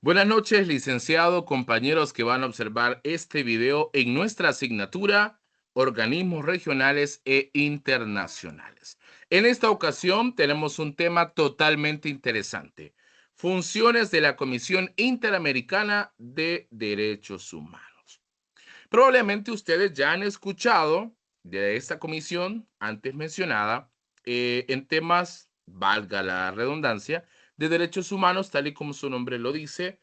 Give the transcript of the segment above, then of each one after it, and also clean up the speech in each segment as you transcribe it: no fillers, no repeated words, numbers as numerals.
Buenas noches, licenciado, compañeros que van a observar este video en nuestra asignatura Organismos Regionales e Internacionales. En esta ocasión tenemos un tema totalmente interesante. Funciones de la Comisión Interamericana de Derechos Humanos. Probablemente ustedes ya han escuchado de esta comisión antes mencionada en temas, valga la redundancia, de derechos humanos, tal y como su nombre lo dice,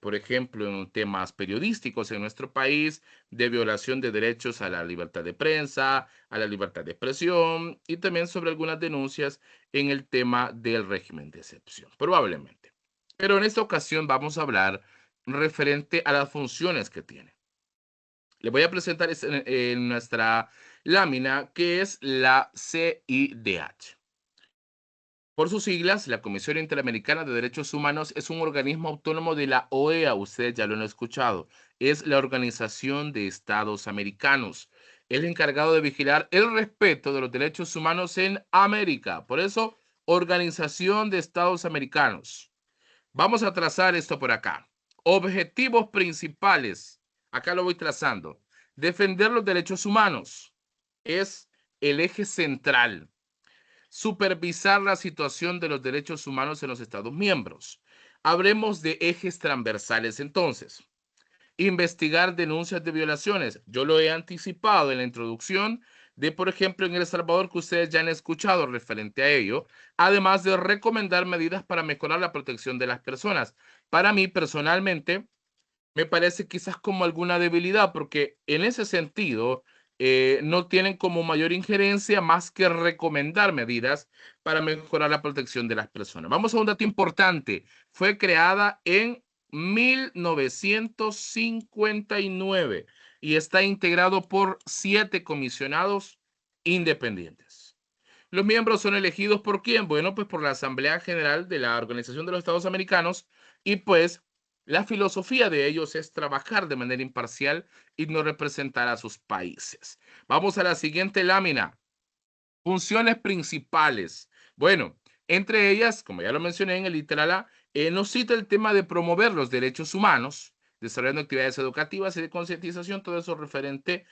por ejemplo, en temas periodísticos en nuestro país, de violación de derechos a la libertad de prensa, a la libertad de expresión y también sobre algunas denuncias en el tema del régimen de excepción, probablemente. Pero en esta ocasión vamos a hablar referente a las funciones que tiene. Le voy a presentar en nuestra lámina que es la CIDH. Por sus siglas, la Comisión Interamericana de Derechos Humanos es un organismo autónomo de la OEA, ustedes ya lo han escuchado, es la Organización de Estados Americanos. Es el encargado de vigilar el respeto de los derechos humanos en América. Por eso, Organización de Estados Americanos. Vamos a trazar esto por acá. Objetivos principales. Acá lo voy trazando. Defender los derechos humanos es el eje central. Supervisar la situación de los derechos humanos en los Estados miembros. Habremos de ejes transversales entonces. Investigar denuncias de violaciones. Yo lo he anticipado en la introducción de, por ejemplo, en El Salvador, que ustedes ya han escuchado referente a ello, además de recomendar medidas para mejorar la protección de las personas. Para mí, personalmente, me parece quizás como alguna debilidad, porque en ese sentido no tienen como mayor injerencia más que recomendar medidas para mejorar la protección de las personas. Vamos a un dato importante. Fue creada en 1959 y está integrado por 7 comisionados independientes. Los miembros son elegidos por quién? Bueno, pues por la Asamblea General de la Organización de los Estados Americanos y pues la filosofía de ellos es trabajar de manera imparcial y no representar a sus países. Vamos a la siguiente lámina. Funciones principales. Bueno, entre ellas, como ya lo mencioné en el literal A, nos cita el tema de promover los derechos humanos, desarrollando actividades educativas y de concientización, todo eso referente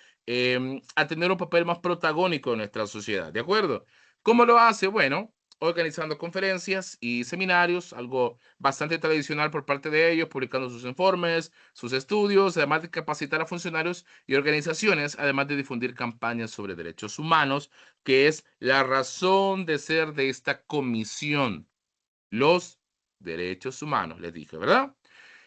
a tener un papel más protagónico en nuestra sociedad, ¿de acuerdo? ¿Cómo lo hace? Bueno, organizando conferencias y seminarios, algo bastante tradicional por parte de ellos, publicando sus informes, sus estudios, además de capacitar a funcionarios y organizaciones, además de difundir campañas sobre derechos humanos, que es la razón de ser de esta comisión, los derechos humanos, les dije, ¿verdad?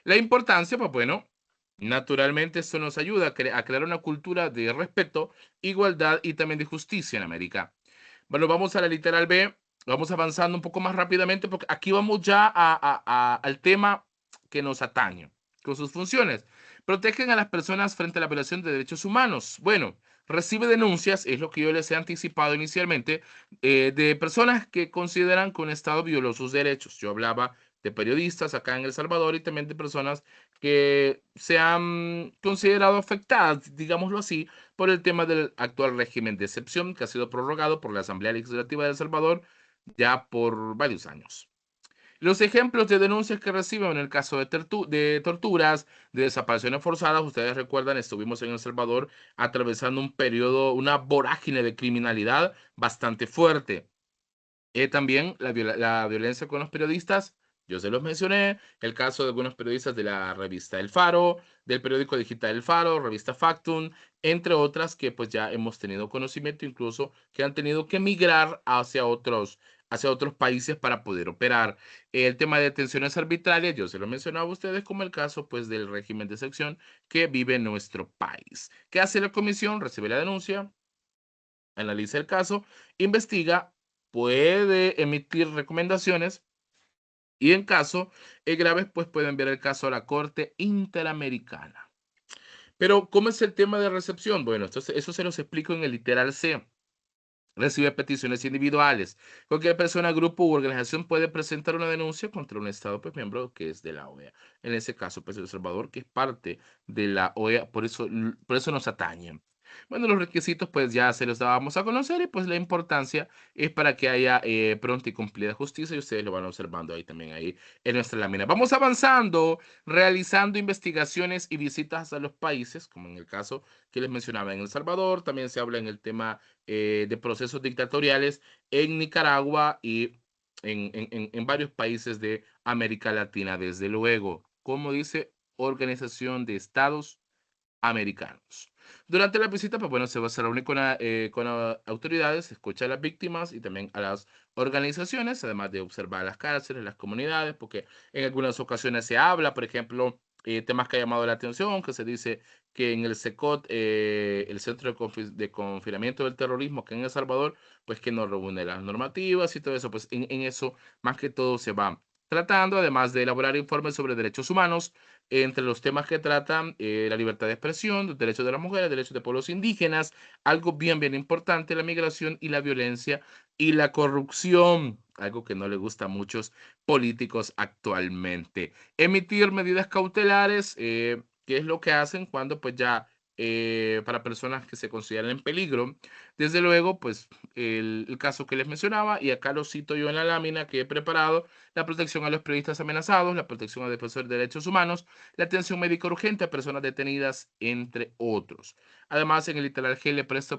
La importancia, pues bueno, naturalmente esto nos ayuda a crear una cultura de respeto, igualdad y también de justicia en América. Bueno, vamos a la literal B, vamos avanzando un poco más rápidamente porque aquí vamos ya al tema que nos atañe, con sus funciones. Protegen a las personas frente a la violación de derechos humanos. Bueno, recibe denuncias, es lo que yo les he anticipado inicialmente, de personas que consideran que un Estado violó sus derechos. Yo hablaba de periodistas acá en El Salvador y también de personas que se han considerado afectadas, digámoslo así, por el tema del actual régimen de excepción que ha sido prorrogado por la Asamblea Legislativa de El Salvador ya por varios años. Los ejemplos de denuncias que reciben en el caso de torturas, de desapariciones forzadas, ustedes recuerdan, estuvimos en El Salvador atravesando un periodo, una vorágine de criminalidad bastante fuerte. También la violencia con los periodistas, yo se los mencioné, el caso de algunos periodistas de la revista El Faro, del periódico digital El Faro, revista Factum, entre otras que pues ya hemos tenido conocimiento, incluso que han tenido que migrar hacia otros países para poder operar. El tema de detenciones arbitrarias, yo se lo mencionaba a ustedes como el caso pues del régimen de excepción que vive en nuestro país. ¿Qué hace la comisión? Recibe la denuncia, analiza el caso, investiga, puede emitir recomendaciones y en caso graves, pues puede enviar el caso a la Corte Interamericana. Pero, ¿cómo es el tema de recepción? Bueno, entonces eso se los explico en el literal C. Recibe peticiones individuales. Cualquier persona, grupo u organización puede presentar una denuncia contra un Estado pues, miembro que es de la OEA. En ese caso, pues El Salvador, que es parte de la OEA, por eso nos atañe. Bueno, los requisitos pues ya se los dábamos a conocer y pues la importancia es para que haya pronta y cumplida justicia y ustedes lo van observando ahí también ahí en nuestra lámina. Vamos avanzando, realizando investigaciones y visitas a los países, como en el caso que les mencionaba en El Salvador, también se habla en el tema de procesos dictatoriales en Nicaragua y en varios países de América Latina, desde luego, como dice Organización de Estados Americanos. Durante la visita, pues bueno, se reúne con autoridades, escucha a las víctimas y también a las organizaciones, además de observar las cárceles, las comunidades, porque en algunas ocasiones se habla, por ejemplo, temas que ha llamado la atención, que se dice que en el SECOT, el Centro de Confinamiento del Terrorismo, que en El Salvador, pues que no reúne las normativas y todo eso, pues en eso más que todo se va tratando, además de elaborar informes sobre derechos humanos, entre los temas que tratan la libertad de expresión, los derechos de las mujeres, derechos de pueblos indígenas, algo bien importante, la migración y la violencia y la corrupción, algo que no le gusta a muchos políticos actualmente. Emitir medidas cautelares, que es lo que hacen cuando pues ya para personas que se consideran en peligro. Desde luego, pues el caso que les mencionaba, y acá lo cito yo en la lámina que he preparado, la protección a los periodistas amenazados, la protección a defensores de derechos humanos, la atención médica urgente a personas detenidas, entre otros. Además, en el literal G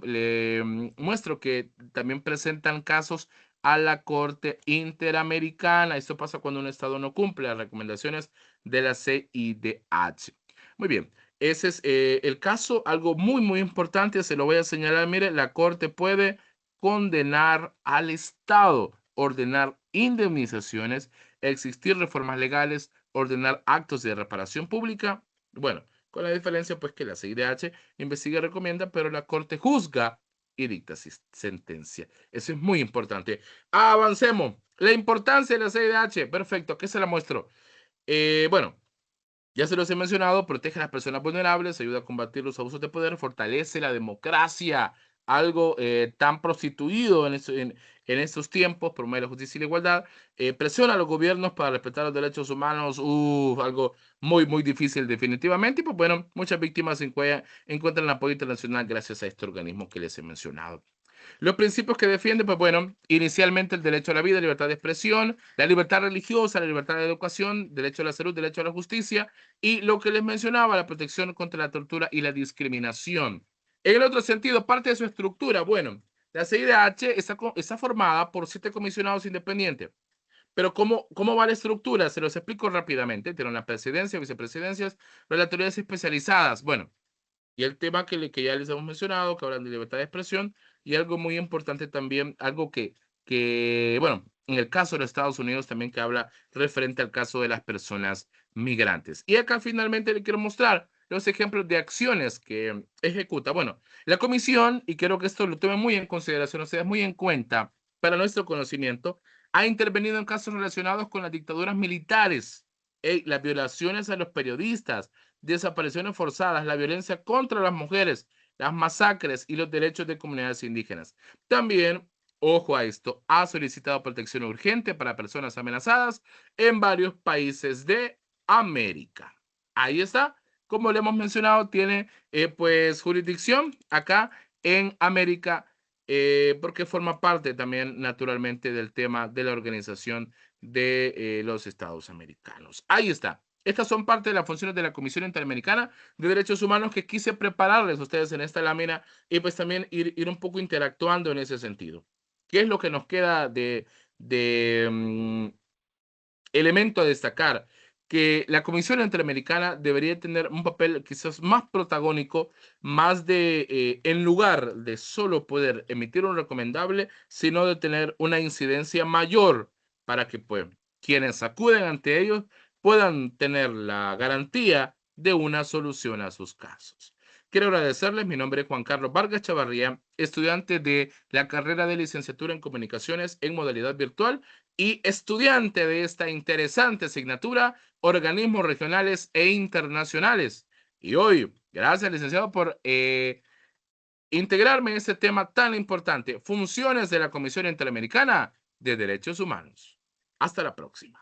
le muestro que también presentan casos a la Corte Interamericana. Esto pasa cuando un Estado no cumple las recomendaciones de la CIDH. Muy bien, ese es el caso, algo muy importante, se lo voy a señalar. Mire, la Corte puede condenar al Estado, ordenar indemnizaciones, existir reformas legales, ordenar actos de reparación pública. Bueno, con la diferencia pues que la CIDH investiga y recomienda, pero la Corte juzga y dicta sentencia. Eso es muy importante. Avancemos. La importancia de la CIDH. Perfecto, ¿qué se la muestro? Bueno, ya se los he mencionado, protege a las personas vulnerables, ayuda a combatir los abusos de poder, fortalece la democracia, algo tan prostituido en estos tiempos, promueve la justicia y la igualdad, presiona a los gobiernos para respetar los derechos humanos, algo muy difícil definitivamente, y pues bueno, muchas víctimas encuentran apoyo internacional gracias a este organismo que les he mencionado. Los principios que defiende, pues bueno, inicialmente el derecho a la vida, libertad de expresión, la libertad religiosa, la libertad de educación, derecho a la salud, derecho a la justicia y lo que les mencionaba, la protección contra la tortura y la discriminación. En el otro sentido, parte de su estructura, bueno, la CIDH está formada por 7 comisionados independientes. Pero ¿cómo va la estructura? Se los explico rápidamente. Tienen la presidencia, vicepresidencias, relatorías especializadas. Bueno, y el tema que ya les hemos mencionado, que hablan de libertad de expresión, y algo muy importante también, algo bueno, en el caso de los Estados Unidos también que habla referente al caso de las personas migrantes. Y acá finalmente le quiero mostrar los ejemplos de acciones que ejecuta. Bueno, la comisión, y quiero que esto lo tomen muy en consideración, ustedes muy en cuenta para nuestro conocimiento, ha intervenido en casos relacionados con las dictaduras militares, las violaciones a los periodistas, desapariciones forzadas, la violencia contra las mujeres, las masacres y los derechos de comunidades indígenas. También, ojo a esto, ha solicitado protección urgente para personas amenazadas en varios países de América. Ahí está. Como le hemos mencionado, tiene pues jurisdicción acá en América porque forma parte también naturalmente del tema de la Organización de los Estados Americanos. Ahí está. Estas son parte de las funciones de la Comisión Interamericana de Derechos Humanos que quise prepararles a ustedes en esta lámina y pues también ir un poco interactuando en ese sentido. ¿Qué es lo que nos queda de elemento a destacar? Que la Comisión Interamericana debería tener un papel quizás más protagónico, más en lugar de solo poder emitir un recomendable, sino de tener una incidencia mayor para que pues, quienes acuden ante ellos puedan tener la garantía de una solución a sus casos. Quiero agradecerles, mi nombre es Juan Carlos Vargas Chavarría, estudiante de la carrera de licenciatura en comunicaciones en modalidad virtual y estudiante de esta interesante asignatura, organismos regionales e internacionales. Y hoy, gracias, licenciado, por integrarme en este tema tan importante, funciones de la Comisión Interamericana de Derechos Humanos. Hasta la próxima.